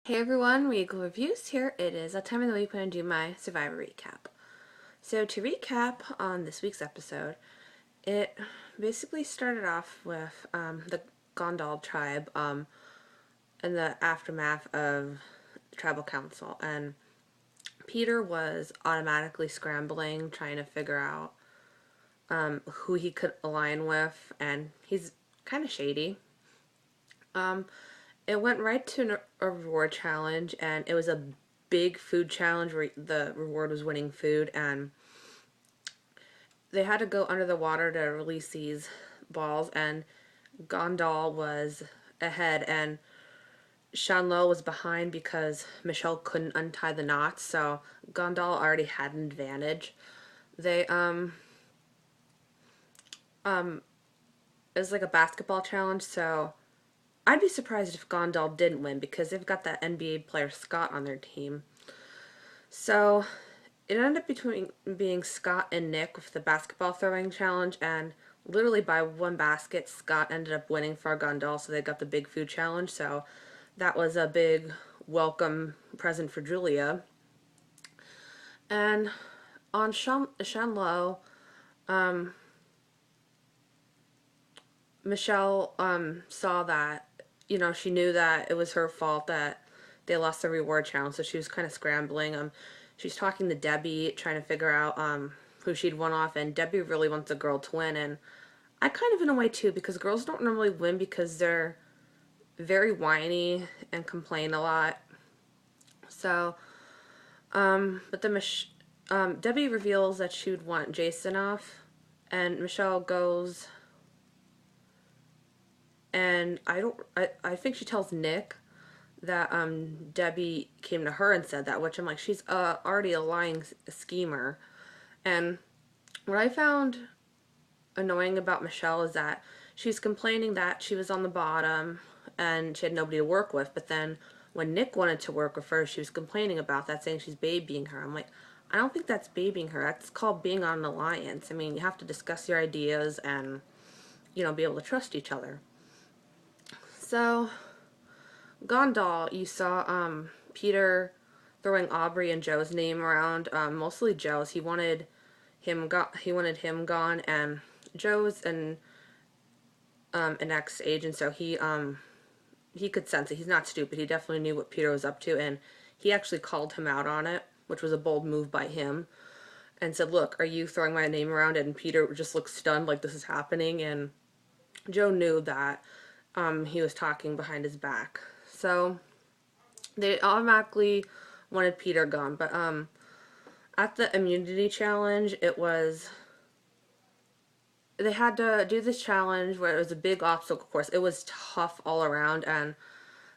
Hey everyone, Weekly Reviews here. It is a time of the week when I do my Survivor recap. So to recap on this week's episode, it basically started off with the Gondal tribe and the aftermath of the tribal council. And Peter was automatically scrambling, trying to figure out who he could align with, and he's kind of shady. It went right to a reward challenge, and it was a big food challenge where the reward was winning food, and they had to go under the water to release these balls, and Gondal was ahead, and Shanlo was behind because Michelle couldn't untie the knots, so Gondal already had an advantage. They, it was like a basketball challenge, so I'd be surprised if Gondal didn't win because they've got that NBA player Scott on their team. So it ended up between being Scott and Nick with the basketball throwing challenge, and literally by one basket, Scott ended up winning for Gondal, so they got the big food challenge. So that was a big welcome present for Julia. And on Shanlo, Michelle saw that, she knew that it was her fault that they lost the reward challenge, so she was kind of scrambling. She's talking to Debbie, trying to figure out who she'd won off, and Debbie really wants the girl to win, and I kind of in a way too, because girls don't normally win because they're very whiny and complain a lot. So, but then Debbie reveals that she would want Jason off, and Michelle goes, and I think she tells Nick that Debbie came to her and said that, which I'm like, she's already a lying schemer. And what I found annoying about Michelle is that she's complaining that she was on the bottom and she had nobody to work with, but then when Nick wanted to work with her, she was complaining about that, saying she's babying her. I'm like, I don't think that's babying her. That's called being on an alliance. I mean, you have to discuss your ideas and, be able to trust each other. So, Gondal, you saw Peter throwing Aubrey and Joe's name around, mostly Joe's. He wanted him gone, and Joe's an ex-agent, so he could sense it. He's not stupid. He definitely knew what Peter was up to, and he actually called him out on it, which was a bold move by him, and said, "Look, are you throwing my name around?" And Peter just looked stunned, like this is happening, and Joe knew that he was talking behind his back. So they automatically wanted Peter gone, but at the immunity challenge, they had to do this challenge where it was a big obstacle course. It was tough all around, and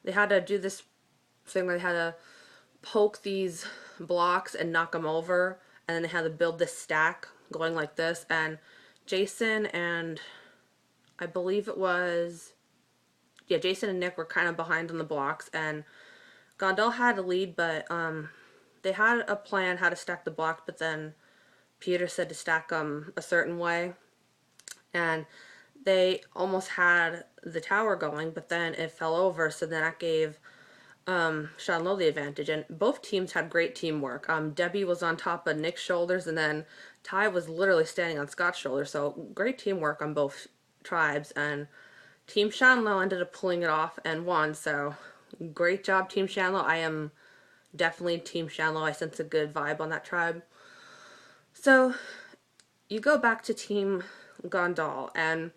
they had to do this thing where they had to poke these blocks and knock them over, and then they had to build this stack going like this, and Jason and I believe it was, yeah, Jason and Nick were kind of behind on the blocks, and Gondal had a lead, but they had a plan how to stack the blocks, but then Peter said to stack them a certain way, and they almost had the tower going, but then it fell over, so then that gave Sean Lowe the advantage, and both teams had great teamwork. Debbie was on top of Nick's shoulders, and then Ty was literally standing on Scott's shoulder, so great teamwork on both tribes, and Team Shanlo ended up pulling it off and won, so great job, Team Shanlo. I am definitely Team Shanlo. I sense a good vibe on that tribe. So you go back to Team Gondal, and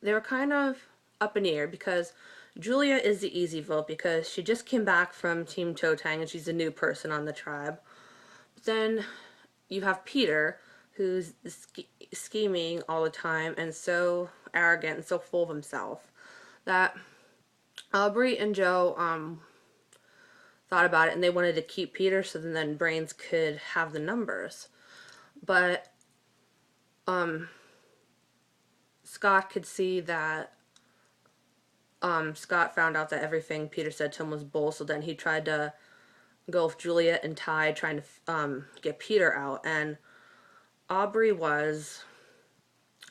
they were kind of up in the air because Julia is the easy vote because she just came back from Team Toe Tang and she's a new person on the tribe. But then you have Peter, who's scheming all the time and so arrogant and so full of himself that Aubrey and Joe thought about it, and they wanted to keep Peter so then Brains could have the numbers. But Scott could see that Scott found out that everything Peter said to him was bull, so then he tried to go with Juliet and Ty, trying to get Peter out, and Aubrey was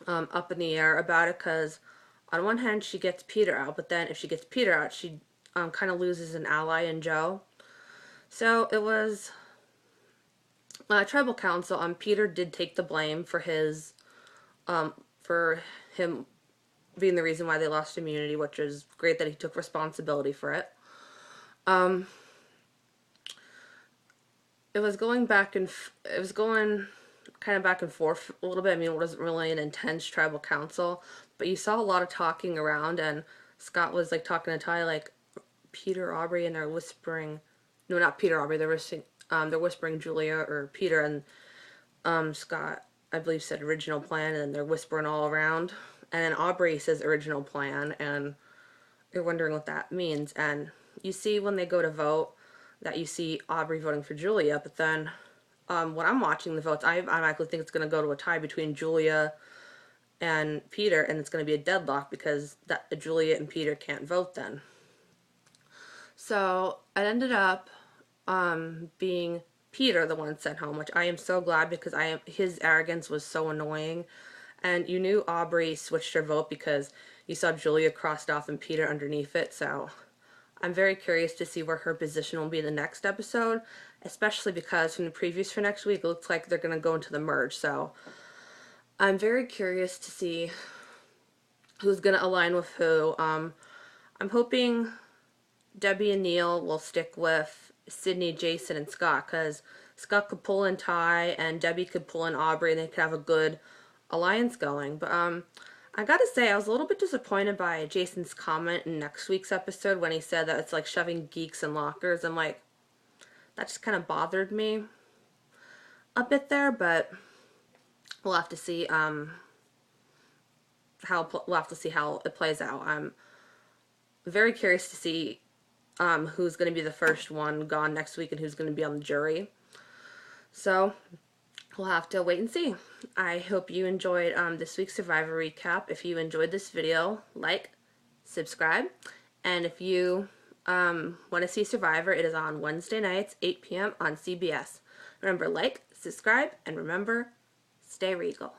up in the air about it because on one hand she gets Peter out, but then if she gets Peter out, she kind of loses an ally in Joe. So it was tribal council. Peter did take the blame for for him being the reason why they lost immunity, which is great that he took responsibility for it. It was going it was going kind of back and forth a little bit. I mean, it wasn't really an intense tribal council, but you saw a lot of talking around, and Scott was like talking to Ty like Peter, Aubrey, and they're whispering. No, not Peter, Aubrey. They're whispering Julia or Peter, and Scott, I believe, said original plan, and then they're whispering all around. And then Aubrey says original plan, and you're wondering what that means. And you see when they go to vote that you see Aubrey voting for Julia, but then when I'm watching the votes, I automatically think it's going to go to a tie between Julia and Peter, and it's going to be a deadlock because Julia and Peter can't vote then. So it ended up being Peter the one sent home, which I am so glad because his arrogance was so annoying. And you knew Aubrey switched her vote because you saw Julia crossed off and Peter underneath it. So I'm very curious to see where her position will be in the next episode, especially because from the previews for next week, it looks like they're going to go into the merge. So I'm very curious to see who's going to align with who. I'm hoping Debbie and Neil will stick with Sydney, Jason, and Scott, because Scott could pull in Ty and Debbie could pull in Aubrey, and they could have a good alliance going. But I gotta say, I was a little bit disappointed by Jason's comment in next week's episode when he said that it's like shoving geeks in lockers. I'm like, that just kind of bothered me a bit there, but we'll have to see how it plays out. I'm very curious to see who's going to be the first one gone next week and who's going to be on the jury. So we'll have to wait and see. I hope you enjoyed this week's Survivor recap. If you enjoyed this video, like, subscribe, and if you want to see Survivor, it is on Wednesday nights, 8 p.m. on CBS. Remember, like, subscribe, and remember, stay regal.